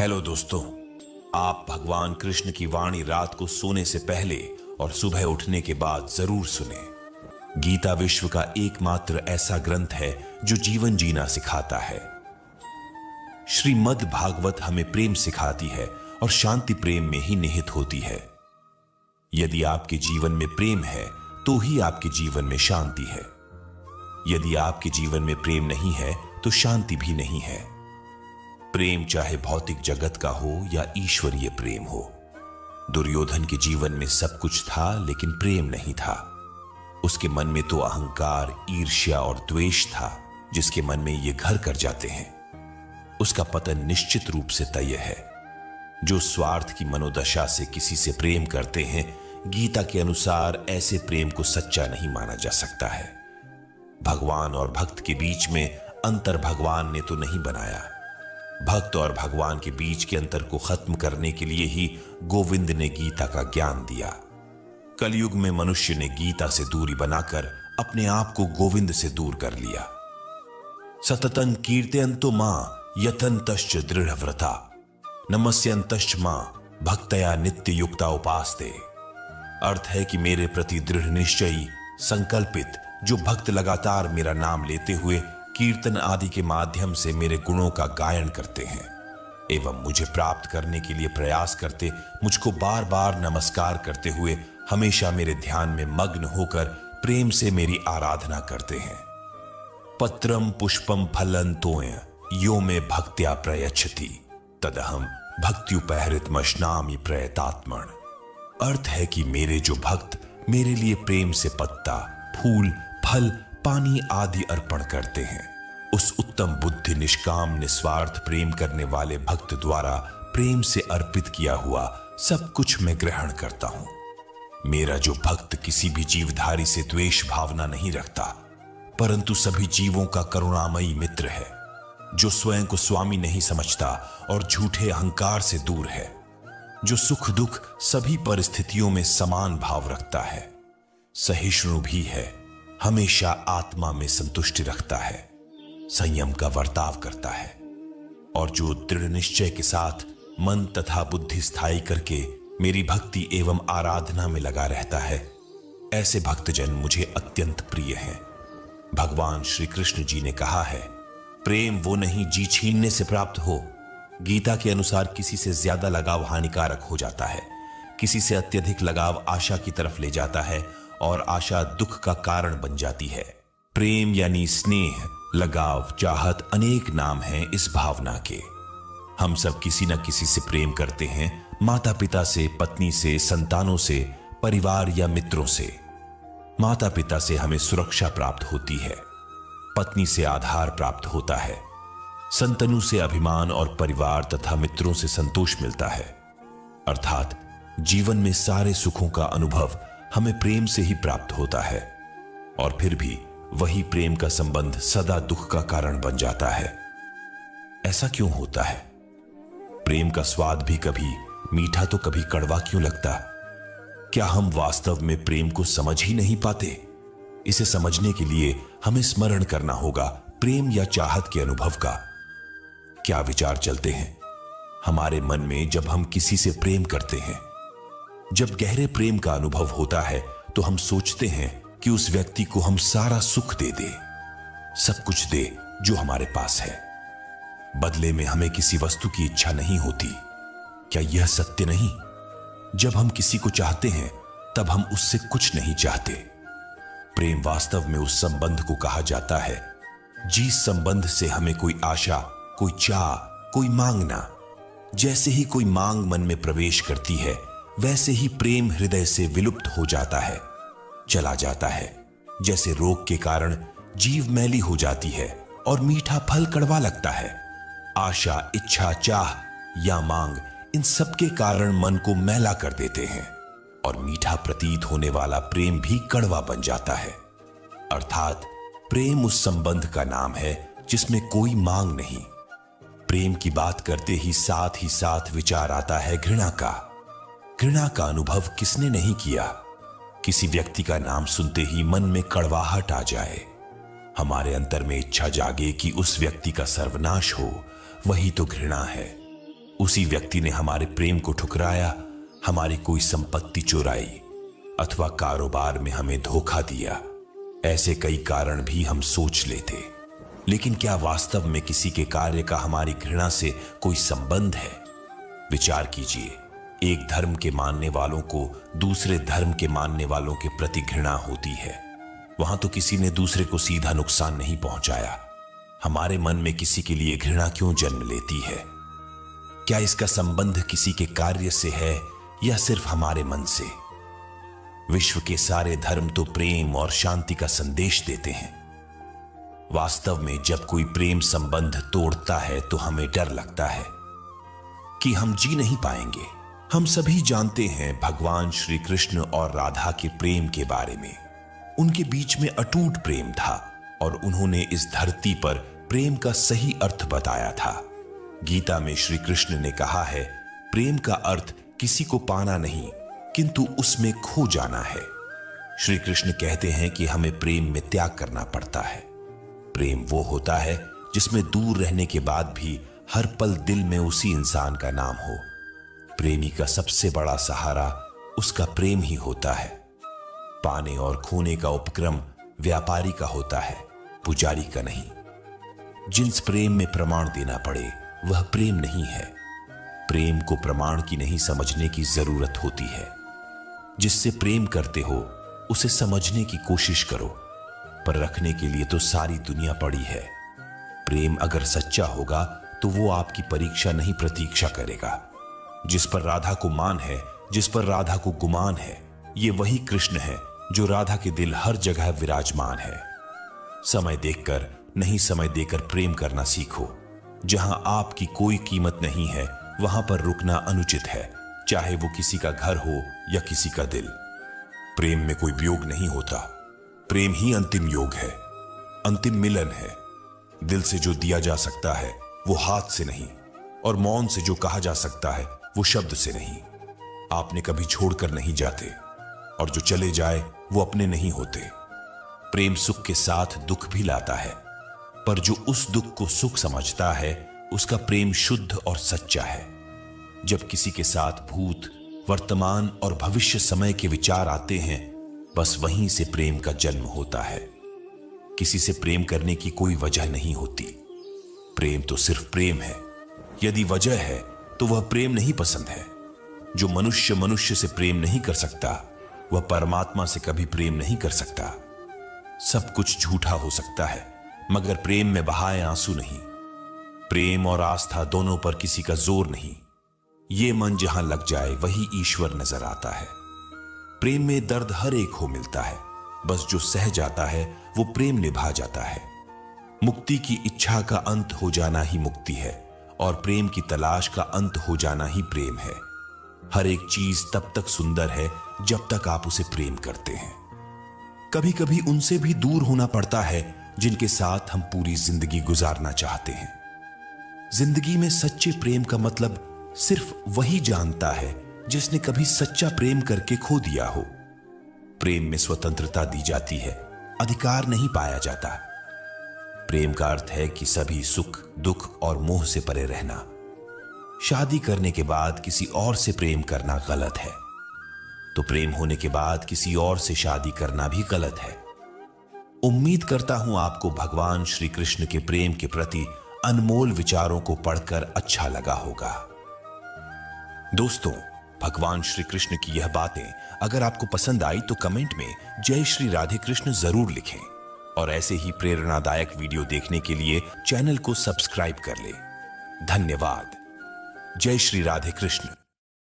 Hello दोस्तों, आप भगवान कृष्ण की वाणी रात को सोने से पहले और सुबह उठने के बाद जरूर सुने। गीता विश्व का एकमात्र ऐसा ग्रंथ है जो जीवन जीना सिखाता है। श्रीमद् भागवत हमें प्रेम सिखाती है और शांति प्रेम में ही निहित होती है। यदि आपके जीवन में प्रेम है तो ही आपके जीवन में शांति है। यदि आपके जीवन में प्रेम नहीं है तो शांति भी नहीं है। प्रेम चाहे भौतिक जगत का हो या ईश्वरीय प्रेम हो। दुर्योधन के जीवन में सब कुछ था लेकिन प्रेम नहीं था। उसके मन में तो अहंकार, ईर्ष्या और द्वेष था जिसके मन में ये घर कर जाते हैं। उसका पतन निश्चित रूप से तय है। जो स्वार्थ की मनोदशा से किसी से प्रेम करते हैं, गीता के अनुसार ऐसे प्रेम को सच्चा नहीं माना जा सकता है। भगवान और भक्त के बीच में अंतर भगवान ने तो नहीं बनाया। भक्त और भगवान के बीच के अंतर को खत्म करने के लिए ही गोविंद ने गीता का ज्ञान दिया। कलयुग में मनुष्य ने गीता से दूरी बनाकर अपने आप को गोविंद से दूर कर लिया। सततं कीर्तयन्तो मां यतन्तश्च दृढ़व्रता नमस्यन्तश्च मां भक्तया नित्य युक्ता उपास्ते। अर्थ है कि मेरे प्रति दृढ़ निश्चयी संकल्पित जो भक्त लगातार मेरा नाम लेते हुए कीर्तन आदि के माध्यम से मेरे गुणों का गायन करते हैं एवं मुझे प्राप्त करने के लिए प्रयास करते, मुझको बार बार नमस्कार करते हुए हमेशा मेरे ध्यान में मग्न होकर प्रेम से मेरी आराधना करते हैं। पत्रम पुष्पम फलं तोय यो में भक्त्या प्रयच्छति तदहम भक्त्युपहृतमश्नामि प्रयतात्मन। अर्थ है कि मेरे जो भक्त मेरे लिए प्रेम से पत्ता, फूल, फल, पानी आदि अर्पण करते हैं, उस उत्तम बुद्धि निष्काम निस्वार्थ प्रेम करने वाले भक्त द्वारा प्रेम से अर्पित किया हुआ सब कुछ मैं ग्रहण करता हूं। मेरा जो भक्त किसी भी जीवधारी से द्वेष भावना नहीं रखता, परंतु सभी जीवों का करुणामयी मित्र है, जो स्वयं को स्वामी नहीं समझता और झूठे अहंकार से दूर है, जो सुख दुख सभी परिस्थितियों में समान भाव रखता है, सहिष्णु भी है, हमेशा आत्मा में संतुष्टि रखता है, संयम का वर्ताव करता है और जो दृढ़ निश्चय के साथ मन तथा बुद्धि स्थायी करके मेरी भक्ति एवं आराधना में लगा रहता है, ऐसे भक्तजन मुझे अत्यंत प्रिय हैं। भगवान श्री कृष्ण जी ने कहा है, प्रेम वो नहीं जी छीनने से प्राप्त हो। गीता के अनुसार किसी से ज्यादा लगाव हानिकारक हो जाता है। किसी से अत्यधिक लगाव आशा की तरफ ले जाता है और आशा दुख का कारण बन जाती है। प्रेम यानी स्नेह, लगाव, चाहत अनेक नाम हैं इस भावना के। हम सब किसी न किसी से प्रेम करते हैं, माता पिता से, पत्नी से, संतानों से, परिवार या मित्रों से। माता पिता से हमें सुरक्षा प्राप्त होती है, पत्नी से आधार प्राप्त होता है, संतनु से अभिमान और परिवार तथा मित्रों से संतोष मिलता है। अर्थात जीवन में सारे सुखों का अनुभव हमें प्रेम से ही प्राप्त होता है और फिर भी वही प्रेम का संबंध सदा दुख का कारण बन जाता है। ऐसा क्यों होता है? प्रेम का स्वाद भी कभी मीठा तो कभी कड़वा क्यों लगता? क्या हम वास्तव में प्रेम को समझ ही नहीं पाते? इसे समझने के लिए हमें स्मरण करना होगा प्रेम या चाहत के अनुभव का। क्या विचार चलते हैं हमारे मन में जब हम किसी से प्रेम करते हैं? जब गहरे प्रेम का अनुभव होता है तो हम सोचते हैं कि उस व्यक्ति को हम सारा सुख दे दे, सब कुछ दे जो हमारे पास है। बदले में हमें किसी वस्तु की इच्छा नहीं होती। क्या यह सत्य नहीं? जब हम किसी को चाहते हैं तब हम उससे कुछ नहीं चाहते। प्रेम वास्तव में उस संबंध को कहा जाता है जिस संबंध से हमें कोई आशा, कोई चाह, कोई मांगना। जैसे ही कोई मांग मन में प्रवेश करती है, वैसे ही प्रेम हृदय से विलुप्त हो जाता है, चला जाता है। जैसे रोग के कारण जीव मैली हो जाती है और मीठा फल कड़वा लगता है। आशा, इच्छा, चाह या मांग, इन सब के कारण मन को मैला कर देते हैं और मीठा प्रतीत होने वाला प्रेम भी कड़वा बन जाता है। अर्थात प्रेम उस संबंध का नाम है जिसमें कोई मांग नहीं। प्रेम की बात करते ही साथ विचार आता है घृणा का। घृणा का अनुभव किसने नहीं किया? किसी व्यक्ति का नाम सुनते ही मन में कड़वाहट आ जाए, हमारे अंतर में इच्छा जागे कि उस व्यक्ति का सर्वनाश हो, वही तो घृणा है। उसी व्यक्ति ने हमारे प्रेम को ठुकराया, हमारी कोई संपत्ति चुराई अथवा कारोबार में हमें धोखा दिया। ऐसे कई कारण भी हम सोच लेते, लेकिन क्या वास्तव में किसी के कार्य का हमारी घृणा से कोई संबंध है? विचार कीजिए, एक धर्म के मानने वालों को दूसरे धर्म के मानने वालों के प्रति घृणा होती है। वहां तो किसी ने दूसरे को सीधा नुकसान नहीं पहुंचाया। हमारे मन में किसी के लिए घृणा क्यों जन्म लेती है? क्या इसका संबंध किसी के कार्य से है या सिर्फ हमारे मन से? विश्व के सारे धर्म तो प्रेम और शांति का संदेश देते हैं। वास्तव में जब कोई प्रेम संबंध तोड़ता है तो हमें डर लगता है कि हम जी नहीं पाएंगे। हम सभी जानते हैं भगवान श्री कृष्ण और राधा के प्रेम के बारे में। उनके बीच में अटूट प्रेम था और उन्होंने इस धरती पर प्रेम का सही अर्थ बताया था। गीता में श्री कृष्ण ने कहा है, प्रेम का अर्थ किसी को पाना नहीं किंतु उसमें खो जाना है। श्री कृष्ण कहते हैं कि हमें प्रेम में त्याग करना पड़ता है। प्रेम वो होता है जिसमें दूर रहने के बाद भी हर पल दिल में उसी इंसान का नाम हो। प्रेमी का सबसे बड़ा सहारा उसका प्रेम ही होता है। पाने और खोने का उपक्रम व्यापारी का होता है, पुजारी का नहीं। जिस प्रेम में प्रमाण देना पड़े वह प्रेम नहीं है। प्रेम को प्रमाण की नहीं समझने की जरूरत होती है। जिससे प्रेम करते हो उसे समझने की कोशिश करो, पर रखने के लिए तो सारी दुनिया पड़ी है। प्रेम अगर सच्चा होगा तो वो आपकी परीक्षा नहीं प्रतीक्षा करेगा। जिस पर राधा को मान है, जिस पर राधा को गुमान है, ये वही कृष्ण है जो राधा के दिल हर जगह विराजमान है। समय देखकर नहीं, समय देकर प्रेम करना सीखो। जहां आपकी कोई कीमत नहीं है वहां पर रुकना अनुचित है, चाहे वो किसी का घर हो या किसी का दिल। प्रेम में कोई वियोग नहीं होता। प्रेम ही अंतिम योग है, अंतिम मिलन है। दिल से जो दिया जा सकता है वो हाथ से नहीं, और मौन से जो कहा जा सकता है वो शब्द से नहीं। आपने कभी छोड़कर नहीं जाते, और जो चले जाए वो अपने नहीं होते। प्रेम सुख के साथ दुख भी लाता है, पर जो उस दुख को सुख समझता है उसका प्रेम शुद्ध और सच्चा है। जब किसी के साथ भूत, वर्तमान और भविष्य समय के विचार आते हैं, बस वहीं से प्रेम का जन्म होता है। किसी से प्रेम करने की कोई वजह नहीं होती। प्रेम तो सिर्फ प्रेम है। यदि वजह है तो वह प्रेम नहीं पसंद है। जो मनुष्य मनुष्य से प्रेम नहीं कर सकता वह परमात्मा से कभी प्रेम नहीं कर सकता। सब कुछ झूठा हो सकता है मगर प्रेम में बहाए आंसू नहीं। प्रेम और आस्था दोनों पर किसी का जोर नहीं। ये मन जहां लग जाए वही ईश्वर नजर आता है। प्रेम में दर्द हर एक को मिलता है, बस जो सह जाता है वो प्रेम निभा जाता है। मुक्ति की इच्छा का अंत हो जाना ही मुक्ति है, और प्रेम की तलाश का अंत हो जाना ही प्रेम है। हर एक चीज तब तक सुंदर है जब तक आप उसे प्रेम करते हैं। कभी कभी उनसे भी दूर होना पड़ता है जिनके साथ हम पूरी जिंदगी गुजारना चाहते हैं। जिंदगी में सच्चे प्रेम का मतलब सिर्फ वही जानता है जिसने कभी सच्चा प्रेम करके खो दिया हो। प्रेम में स्वतंत्रता दी जाती है, अधिकार नहीं पाया जाता। प्रेम का अर्थ है कि सभी सुख, दुख और मोह से परे रहना। शादी करने के बाद किसी और से प्रेम करना गलत है, तो प्रेम होने के बाद किसी और से शादी करना भी गलत है। उम्मीद करता हूं आपको भगवान श्री कृष्ण के प्रेम के प्रति अनमोल विचारों को पढ़कर अच्छा लगा होगा। दोस्तों, भगवान श्री कृष्ण की यह बातें अगर आपको पसंद आई तो कमेंट में जय श्री राधे कृष्ण जरूर लिखें, और ऐसे ही प्रेरणादायक वीडियो देखने के लिए चैनल को सब्सक्राइब कर लें। धन्यवाद। जय श्री राधे कृष्ण।